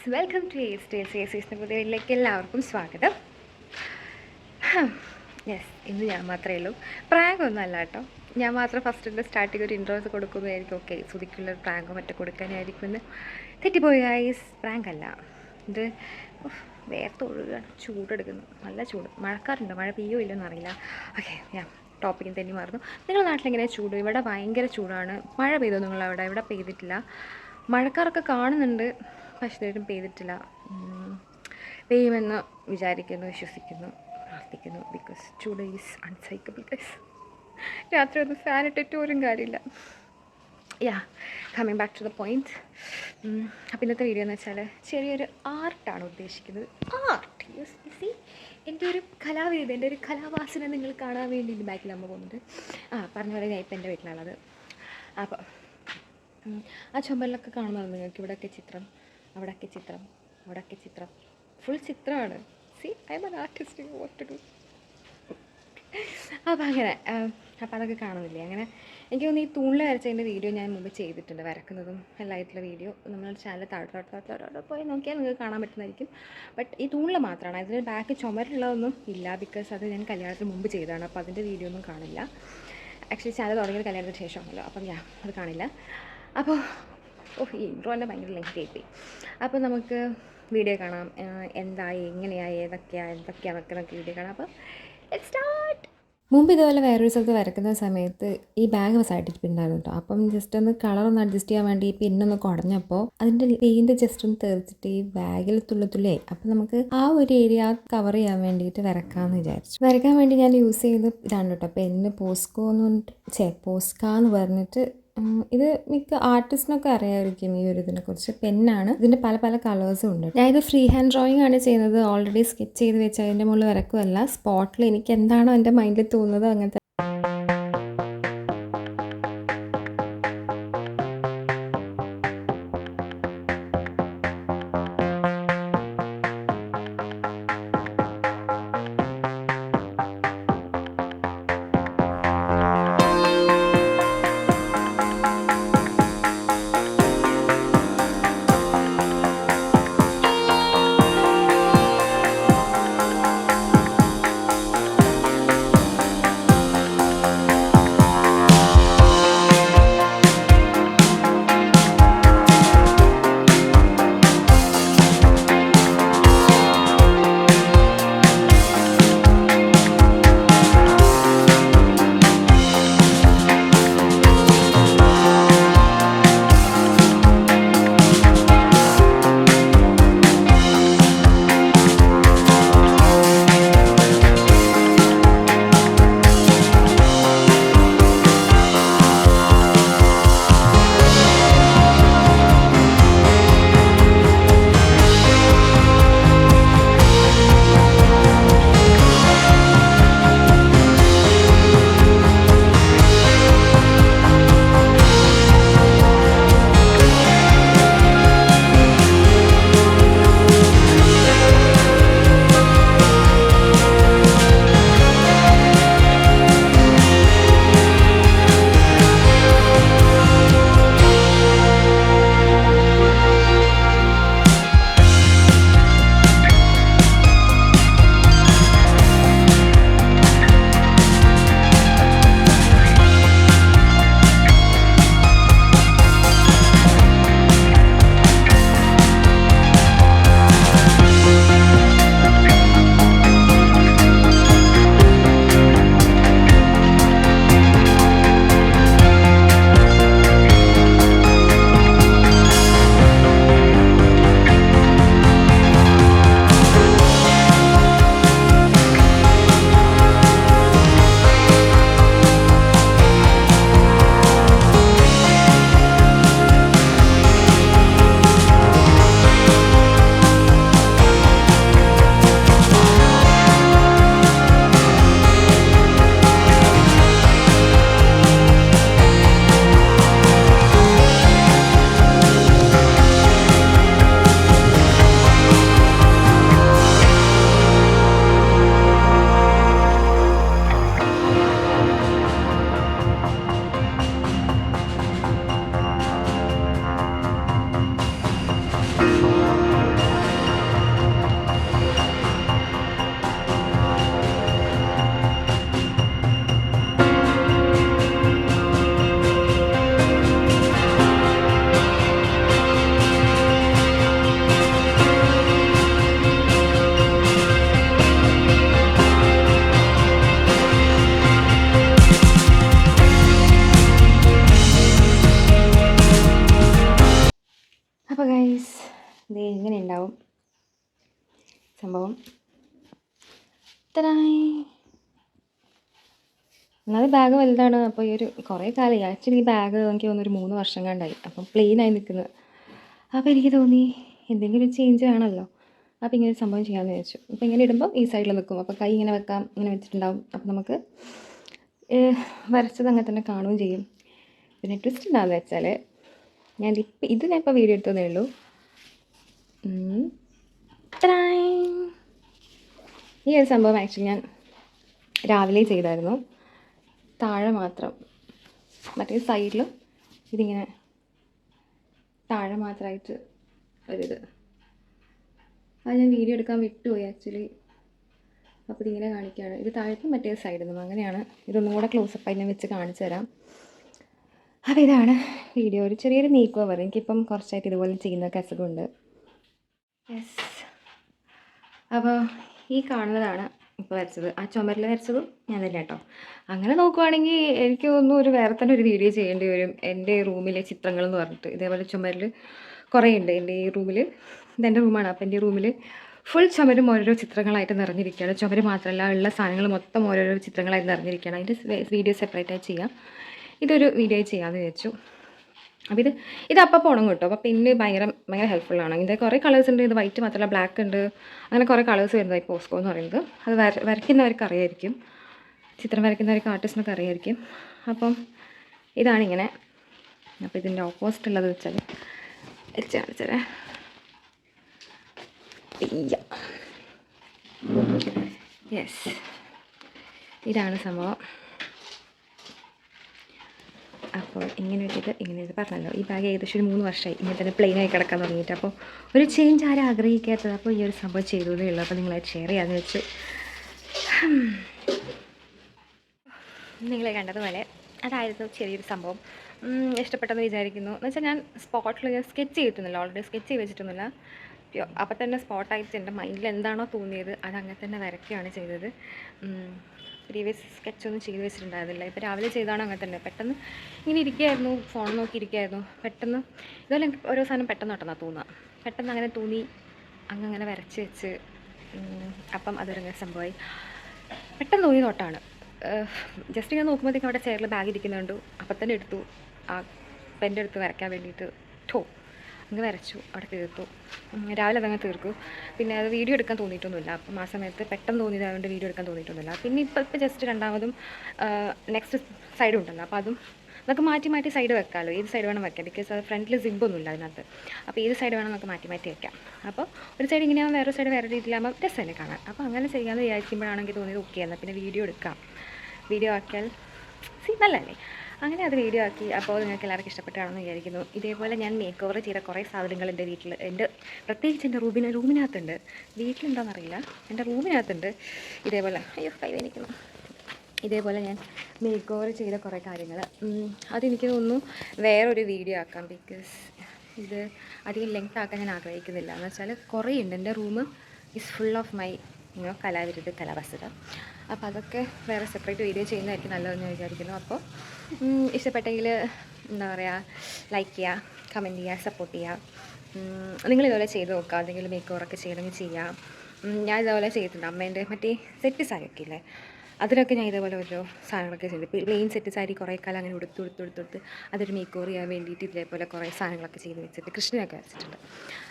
Welcome to എസ്റ്റേസിൻ്റെ പുതിയ വീട്ടിലേക്ക് എല്ലാവർക്കും സ്വാഗതം. യെസ്, ഇന്ന് ഞാൻ മാത്രമേ ഉള്ളൂ. പ്രാങ്കൊന്നും അല്ല കേട്ടോ. ഞാൻ മാത്രം ഫസ്റ്റിൻ്റെ സ്റ്റാർട്ടിങ് ഒരു ഇൻട്രോസ് കൊടുക്കുമ്പോഴായിരിക്കും ഓക്കെ സുതിക്കുള്ളൊരു പ്രാങ്കോ മറ്റോ കൊടുക്കാനായിരിക്കുമെന്ന് തെറ്റിപ്പോയി ഗൈസ്. പ്രാങ്ക് അല്ല ഇത്. വേർത്തൊഴുകാണ്, ചൂടെടുക്കുന്നു, നല്ല ചൂട്. മഴക്കാറുണ്ട്, മഴ പെയ്യോ ഇല്ലെന്ന് അറിയില്ല. ഓക്കെ, ഞാൻ ടോപ്പിക്കിന് തന്നെ മാറുന്നു. നിങ്ങളുടെ നാട്ടിലെങ്ങനെ ചൂട്? ഇവിടെ ഭയങ്കര ചൂടാണ്. മഴ പെയ്തോ നിങ്ങളവിടെ? ഇവിടെ പെയ്തിട്ടില്ല. മഴക്കാറൊക്കെ കാണുന്നുണ്ട്, പക്ഷേ ഇതുവരെയും പെയ്തിട്ടില്ല. പെയ്യുമെന്ന് വിചാരിക്കുന്നു, വിശ്വസിക്കുന്നു, പ്രാർത്ഥിക്കുന്നു. ബിക്കോസ് ചൂട് ഈസ് അൺസൈക്കബിൾ ഗൈസ്. രാത്രി ഒന്ന് ഫാൻ ഇട്ടിട്ട് പോലും കാര്യമില്ല. Yeah, coming back to the point. അപ്പോൾ ഇന്നത്തെ വീഡിയോ എന്ന് വെച്ചാൽ ചെറിയൊരു ആർട്ടാണ് ഉദ്ദേശിക്കുന്നത്. ആർട്ട് യൂസ് സി, എൻ്റെ ഒരു കലാവേദി, എൻ്റെ ഒരു കലാവാസന നിങ്ങൾ കാണാൻ വേണ്ടി എൻ്റെ ബാക്കിൽ അമ്മ പോകുന്നുണ്ട്. പറഞ്ഞ പോലെ ഞാൻ ഇപ്പം എൻ്റെ വീട്ടിലാണുള്ളത്. അപ്പോൾ ആ ചുമലിലൊക്കെ കാണുന്നത് നിങ്ങൾക്ക് ഇവിടെയൊക്കെ ചിത്രം, അവിടെയൊക്കെ ചിത്രം, അവിടെയൊക്കെ ചിത്രം, ഫുൾ ചിത്രമാണ്. See, I am an artist, what to do. അപ്പോൾ അങ്ങനെ അപ്പോൾ അതൊക്കെ കാണുന്നില്ലേ? അങ്ങനെ എനിക്ക് തോന്നുന്നു ഈ തൂണിൽ വരച്ചതിൻ്റെ വീഡിയോ ഞാൻ മുമ്പ് ചെയ്തിട്ടുണ്ട്, വരക്കുന്നതും എല്ലായിട്ടുള്ള വീഡിയോ. നമ്മുടെ ചാനൽ താഴോട്ട് പോയി നോക്കിയാൽ നിങ്ങൾക്ക് കാണാൻ പറ്റുന്നതായിരിക്കും. ബട്ട് ഈ തൂണിൽ മാത്രമാണ്, അതിന് ബാക്ക് ചുമരിലുള്ളതൊന്നും ഇല്ല. ബിക്കോസ് അത് ഞാൻ കല്യാണത്തിന് മുമ്പ് ചെയ്തതാണ്. അപ്പോൾ അതിൻ്റെ വീഡിയോ ഒന്നും കാണില്ല. ആക്ച്വലി ചാനൽ തുടങ്ങിയത് കല്യാണത്തിന് ശേഷമാണല്ലോ, അപ്പം ഞാൻ അത് കാണില്ല. അപ്പോൾ ഈ ഇൻട്രോ തന്നെ ഭയങ്കര ലെങ്തി ആയിപ്പോയി. അപ്പോൾ നമുക്ക് വീഡിയോ കാണാം, എന്തായി, എങ്ങനെയായി, എന്തൊക്കെയാണെന്നൊക്കെ നമുക്ക് വീഡിയോ കാണാം. അപ്പോൾ ലെറ്റ്സ് സ്റ്റാർട്ട്. മുമ്പ് ഇതുപോലെ വേറൊരു സ്ഥലത്ത് വരയ്ക്കുന്ന സമയത്ത് ഈ ബാഗ് സൈഡിട്ടുണ്ടായിരുന്നു കേട്ടോ. അപ്പം ജസ്റ്റ് ഒന്ന് കളറൊന്ന് അഡ്ജസ്റ്റ് ചെയ്യാൻ വേണ്ടി ഈ പിന്നൊന്ന് കുടഞ്ഞപ്പോൾ അതിൻ്റെ പെയിൻറ്റ് ജസ്റ്റ് ഒന്ന് തെറിച്ചിട്ട് ഈ ബാഗിൽ തുള്ളിത്തുള്ളിയായി. അപ്പം നമുക്ക് ആ ഒരു ഏരിയ കവർ ചെയ്യാൻ വേണ്ടിയിട്ട് വരക്കാമെന്ന് വിചാരിച്ചു. വരയ്ക്കാൻ വേണ്ടി ഞാൻ യൂസ് ചെയ്ത് ഇതാണ് കേട്ടോ, പെന്ന് പോസ്കോ എന്ന് പറഞ്ഞിട്ട് പോസ്ക എന്ന് പറഞ്ഞിട്ട്. ഇത് മിക്ക ആർട്ടിസ്റ്റിനൊക്കെ അറിയാമായിരിക്കും ഈ ഒരു ഇതിനെക്കുറിച്ച്. പെന്നാണ്, ഇതിൻ്റെ പല പല കളേഴ്സും ഉണ്ട്. ഞാൻ ഇത് ഫ്രീ ഹാൻഡ് ഡ്രോയിങ് ആണ് ചെയ്യുന്നത്. ഓൾറെഡി സ്കെച്ച് ചെയ്ത് വെച്ച് അതിൻ്റെ മുകളിൽ വരക്കുമല്ല, സ്പോട്ടിൽ എനിക്ക് എന്താണോ എൻ്റെ മൈൻഡിൽ തോന്നുന്നത് അങ്ങനത്തെ. ഗൈസ്, ഇത് ഇങ്ങനെ ഉണ്ടാവും സംഭവം. ഒന്നാമത് ബാഗ് വലുതാണ്. അപ്പോൾ ഈ ഒരു കുറേ കാലമായി ആക്ച്വലി ഈ ബാഗ് എനിക്ക് തോന്നുന്നു ഒരു 3 വർഷം കണ്ടായി. അപ്പം പ്ലെയിനായി നിൽക്കുന്നത്. അപ്പോൾ എനിക്ക് തോന്നി എന്തെങ്കിലും ഒരു ചേഞ്ച് വേണമല്ലോ. അപ്പോൾ ഇങ്ങനെ ഒരു സംഭവം ചെയ്യാമെന്ന് വിചാരിച്ചു. അപ്പോൾ ഇങ്ങനെ ഇടുമ്പോൾ ഈ സൈഡിൽ നിൽക്കും. അപ്പോൾ കൈ ഇങ്ങനെ വെക്കാം, ഇങ്ങനെ വെച്ചിട്ടുണ്ടാവും. അപ്പോൾ നമുക്ക് വരച്ചത് അങ്ങനെ തന്നെ കാണുകയും ചെയ്യും. പിന്നെ ട്വിസ്റ്റ് എന്താണെന്ന് വെച്ചാൽ ഞാൻ ഇപ്പോൾ വീഡിയോ എടുത്തതേ ഉള്ളൂ. ഈ ഒരു സംഭവം ആക്ച്വലി ഞാൻ രാവിലെ ചെയ്തായിരുന്നു. താഴെ മാത്രം, മറ്റേ സൈഡിലും ഇതിങ്ങനെ താഴെ മാത്രമായിട്ട് ഒരിത്. അത് ഞാൻ വീഡിയോ എടുക്കാൻ വിട്ടുപോയി ആക്ച്വലി. അപ്പോൾ ഇതിങ്ങനെ കാണിക്കുകയാണ്. ഇത് താഴത്തും മറ്റേ സൈഡിൽ നിന്നും അങ്ങനെയാണ്. ഇതൊന്നും കൂടെ ക്ലോസപ്പായി ഞാൻ വെച്ച് കാണിച്ചു തരാം. അപ്പോൾ ഇതാണ് വീഡിയോ. ഒരു ചെറിയൊരു മേക്ക് ഓവർ. എനിക്കിപ്പം കുറച്ചായിട്ട് ഇതുപോലെ ചെയ്യുന്നൊക്കെ അസുഖമുണ്ട്. യെസ്. അപ്പോൾ ഈ കാണുന്നതാണ് ഇപ്പോൾ വരച്ചത്. ആ ചുമരിൽ വരച്ചതും ഞാൻ തന്നെ കേട്ടോ. അങ്ങനെ നോക്കുവാണെങ്കിൽ എനിക്ക് തോന്നുന്നു ഒരു വേറെ തന്നെ ഒരു വീഡിയോ ചെയ്യേണ്ടി വരും. എൻ്റെ റൂമിലെ ചിത്രങ്ങൾ എന്ന് പറഞ്ഞിട്ട് ഇതേപോലെ ചുമരിൽ കുറേ ഉണ്ട്. എൻ്റെ ഈ റൂമിൽ, ഇതെൻ്റെ റൂമാണ്. അപ്പോൾ എൻ്റെ റൂമിൽ ഫുൾ ചുമരും ഓരോരോ ചിത്രങ്ങളായിട്ട് നിറഞ്ഞിരിക്കുകയാണ്. ചുമര് മാത്രമല്ല, ഉള്ള സാധനങ്ങൾ മൊത്തം ഓരോരോ ചിത്രങ്ങളായിട്ട് നിറഞ്ഞിരിക്കുകയാണ്. അതിൻ്റെ വീഡിയോ സെപ്പറേറ്റായി ചെയ്യാം. ഇതൊരു വീഡിയോ ചെയ്യാമെന്ന് വിചാരിച്ചു. അപ്പോൾ ഇത് അപ്പം ഉണങ്ങും കേട്ടോ. അപ്പോൾ പിന്നെ ഭയങ്കര ഹെൽപ്ഫുള്ളാണ്. ഇതിൻ്റെ കുറേ കളേഴ്സ് ഉണ്ട്. ഇത് വൈറ്റ് മാത്രമല്ല, ബ്ലാക്ക് ഉണ്ട്. അങ്ങനെ കുറേ കളേഴ്സ് വരുന്നതായി പോസ്കോ എന്ന് പറയുന്നത്. അത് വരയ്ക്കുന്നവർക്ക് അറിയായിരിക്കും. ചിത്രം വരയ്ക്കുന്നവർക്ക് ആർട്ടിസ്റ്റിനൊക്കെ അറിയായിരിക്കും. അപ്പം ഇതാണിങ്ങനെ. അപ്പോൾ ഇതിൻ്റെ ഓപ്പോസിറ്റ് ഉള്ളത് വെച്ചാൽ കാണിച്ചാൽ യെസ്, ഇതാണ് സംഭവം. അപ്പോൾ ഇങ്ങനെ ഇത് പറഞ്ഞല്ലോ, ഈ ബാഗ് ഏകദേശം ഒരു 3 വർഷമായി ഇങ്ങനെ തന്നെ പ്ലെയിനായി കിടക്കാൻ തുടങ്ങിയിട്ട്. അപ്പോൾ ഒരു ചേഞ്ച് ആരും ആഗ്രഹിക്കാത്തത്. അപ്പോൾ ഈ ഒരു സംഭവം ചെയ്തതേ ഉള്ളൂ. അപ്പോൾ നിങ്ങളായിട്ട് ഷെയർ ചെയ്യാമെന്ന് വെച്ചു. നിങ്ങളെ കണ്ടതുപോലെ അതായിരുന്നു ചെറിയൊരു സംഭവം. ഇഷ്ടപ്പെട്ടെന്ന് വിചാരിക്കുന്നു. എന്ന് വെച്ചാൽ ഞാൻ സ്പോട്ടിൽ സ്കെച്ച് ചെയ്തിട്ടൊന്നുമില്ല, ഓൾറെഡി സ്കെച്ച് ചെയ്ത് വെച്ചിട്ടൊന്നുമില്ല. അപ്പോൾ തന്നെ സ്പോട്ടായിട്ട് എൻ്റെ മൈൻഡിൽ എന്താണോ തോന്നിയത് അതങ്ങനെ തന്നെ വരയ്ക്കുകയാണ് ചെയ്തത്. പ്രീവിയസ് സ്കെച്ചൊന്നും ചെയ്ത് വെച്ചിട്ടുണ്ടായിരുന്നില്ല. ഇപ്പോൾ രാവിലെ ചെയ്താണോ അങ്ങനെ തന്നെ. പെട്ടെന്ന് ഇങ്ങനെ ഇരിക്കുകയായിരുന്നു, ഫോൺ നോക്കി ഇരിക്കുകയായിരുന്നു. പെട്ടെന്ന് ഇതുപോലെ എനിക്ക് ഓരോ സാധനം പെട്ടെന്ന് പെട്ടെന്നാണ് തോന്നുക. പെട്ടെന്ന് അങ്ങനെ തോന്നി, അങ്ങനെ വരച്ച് വെച്ച്. അപ്പം അതൊരു സംഭവമായി. പെട്ടെന്ന് തോന്നിയ തൊട്ടാണ്. ജസ്റ്റ് ഞാൻ നോക്കുമ്പോഴത്തേക്കും അവിടെ ചെയറിൽ ബാഗ് ഇരിക്കുന്നുണ്ട്. അപ്പം തന്നെ എടുത്തു, ആ പെൻ്റെ എടുത്ത് വരയ്ക്കാൻ വേണ്ടിയിട്ട് അങ്ങ് വരച്ചു, അവിടെ തീർത്തു. രാവിലെ അതങ്ങ് തീർക്കും. പിന്നെ അത് വീഡിയോ എടുക്കാൻ തോന്നിയിട്ടൊന്നുമില്ല. അപ്പം ആ സമയത്ത് പെട്ടെന്ന് തോന്നിയതായതുകൊണ്ട് വീഡിയോ എടുക്കാൻ തോന്നിയിട്ടൊന്നുമില്ല. പിന്നെ ഇപ്പോൾ ജസ്റ്റ് രണ്ടാമതും നെക്സ്റ്റ് സൈഡ് ഉണ്ടല്ലോ, അപ്പോൾ അതും നമുക്ക് മാറ്റി സൈഡ് വെക്കാമല്ലോ. ഏത് സൈഡ് വേണം വെക്കാം. ബിക്കോസ് അത് ഫ്രണ്ടിൽ സിബൊന്നുമില്ല അതിനകത്ത്. അപ്പോൾ ഏത് സൈഡ് വേണം നമുക്ക് മാറ്റി വെക്കാം. അപ്പോൾ ഒരു സൈഡ് ഇങ്ങനെയാകുമ്പോൾ വേറെ സൈഡ് വേറെ രീതിയിലാകുമ്പോൾ രസമല്ലേ കാണാൻ. അപ്പോൾ അങ്ങനെ ചെയ്യാമെന്ന് വിചാരിക്കുമ്പോഴാണെങ്കിൽ തോന്നിയത് ഓക്കെ എന്നാൽ പിന്നെ വീഡിയോ എടുക്കാം. വീഡിയോ ആക്കിയാൽ നല്ലതല്ലേ. അങ്ങനെ അത് വീഡിയോ ആക്കി. അപ്പോൾ നിങ്ങൾക്ക് എല്ലാവർക്കും ഇഷ്ടപ്പെട്ടാണെന്ന് വിചാരിക്കുന്നു. ഇതേപോലെ ഞാൻ മേക്ക് ഓവർ ചെയ്ത കുറേ സാധനങ്ങൾ എൻ്റെ വീട്ടിൽ, പ്രത്യേകിച്ച് എൻ്റെ റൂമിനകത്തുണ്ട്. വീട്ടിലുണ്ടോയെന്നറിയില്ല, എൻ്റെ റൂമിനകത്തുണ്ട്. ഇതേപോലെ കൈവേനിക്കുന്നു. ഇതേപോലെ ഞാൻ മേക്ക് ഓവർ ചെയ്ത കുറേ കാര്യങ്ങൾ. അതെനിക്ക് തോന്നുന്നു വേറൊരു വീഡിയോ ആക്കാം. ബിക്കോസ് ഇത് അധികം ലെങ്ത് ആക്കാൻ ഞാൻ ആഗ്രഹിക്കുന്നില്ല. എന്ന് വെച്ചാൽ കുറേ ഉണ്ട്. എൻ്റെ room is full of my കലാവിരുദ്ധ കലാവസ്തുത. അപ്പോൾ അതൊക്കെ വേറെ സെപ്പറേറ്റ് വീഡിയോ ചെയ്യുന്നതായിരിക്കും നല്ലതെന്ന് ഞാൻ വിചാരിക്കുന്നു. അപ്പോൾ ഇഷ്ടപ്പെട്ടെങ്കിൽ എന്താ പറയുക, ലൈക്ക് ചെയ്യുക, കമൻറ്റ് ചെയ്യുക, സപ്പോർട്ട് ചെയ്യുക. നിങ്ങളിതുപോലെ ചെയ്ത് നോക്കുക. എന്തെങ്കിലും മേക്ക് ഓവറൊക്കെ ചെയ്യണമെങ്കിൽ ചെയ്യാം. ഞാൻ ഇതേപോലെ ചെയ്തിട്ടുണ്ട്. അമ്മേൻ്റെ മറ്റേ സെറ്റ് സാരിയൊക്കെ ഇല്ലേ, അതിനൊക്കെ ഞാൻ ഇതേപോലെ ഓരോ സാധനങ്ങളൊക്കെ ചെയ്തു. പ്ലെയിൻ സെറ്റ് സാരി കുറേ കാലം അങ്ങനെ എടുത്ത് അതൊരു മേക്ക് ഓവർ ചെയ്യാൻ വേണ്ടിയിട്ട് ഇതേപോലെ കുറേ സാധനങ്ങളൊക്കെ ചെയ്ത് വെച്ചിട്ട് കൃഷ്ണനൊക്കെ വരച്ചിട്ടുണ്ട്.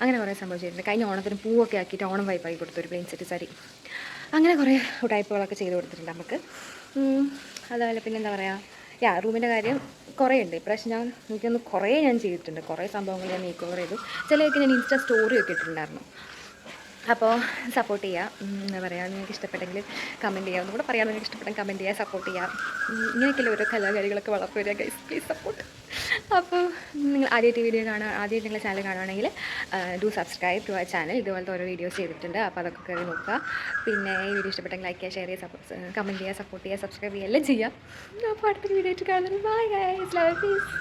അങ്ങനെ കുറേ സംഭവം ചെയ്തിട്ടുണ്ട്. കഴിഞ്ഞ ഓണത്തിന് പൂവൊക്കെ ആക്കിയിട്ട് ഓണം വൈപ്പായി കൊടുത്തൊരു പ്ലെയിൻ സെറ്റ് സാരി. അങ്ങനെ കുറേ ഉടായ്പകളൊക്കെ ചെയ്ത് കൊടുത്തിട്ടുണ്ട് നമുക്ക്. അതുപോലെ പിന്നെ എന്താ പറയുക, റൂമിൻ്റെ കാര്യം കുറേ ഉണ്ട്. ഇപ്രാവശ്യം എനിക്കൊന്ന് കുറേ ഞാൻ ചെയ്തിട്ടുണ്ട്. കുറേ സംഭവങ്ങൾ ഞാൻ മേക്ക് ഓവർ ചെയ്തു. ചിലതൊക്കെ ഞാൻ ഇൻസ്റ്റാ സ്റ്റോറിയൊക്കെ ഇട്ടിട്ടുണ്ടായിരുന്നു. അപ്പോൾ സപ്പോർട്ട് ചെയ്യുക. എന്താ പറയുക, നിങ്ങൾക്ക് ഇഷ്ടപ്പെട്ടെങ്കിൽ കമൻറ്റ് ചെയ്യുക. ഒന്നുകൂടെ പറയാം, നിങ്ങൾക്ക് ഇഷ്ടപ്പെട്ടെങ്കിൽ കമൻറ്റ് ചെയ്യുക, സപ്പോർട്ട് ചെയ്യുക. ഇങ്ങനെയൊക്കെയല്ലേ ഓരോ കലാകാരികളൊക്കെ വളർത്തി വരിക ഗൈസ്, പ്ലീസ് സപ്പോർട്ട്. അപ്പോൾ നിങ്ങൾ ആദ്യമായിട്ട് നിങ്ങളുടെ ചാനൽ കാണുകയാണെങ്കിൽ do subscribe to our channel. ഇതുപോലത്തെ ഓരോ വീഡിയോസ് ചെയ്തിട്ടുണ്ട്. അപ്പോൾ അതൊക്കെ കയറി നോക്കുക. പിന്നെ ഈ വീഡിയോ ഇഷ്ടപ്പെട്ടെങ്കിൽ ലൈക്ക് ചെയ്യുക, ഷെയർ ചെയ്യുക, കമൻറ്റ് ചെയ്യുക, സപ്പോർട്ട് ചെയ്യുക, സബ്സ്ക്രൈബ് ചെയ്യുക, എല്ലാം ചെയ്യുക. അപ്പോൾ അടുത്തൊരു വീഡിയോ ആയിട്ട് കാണുന്നത്. Bye guys, love, piece.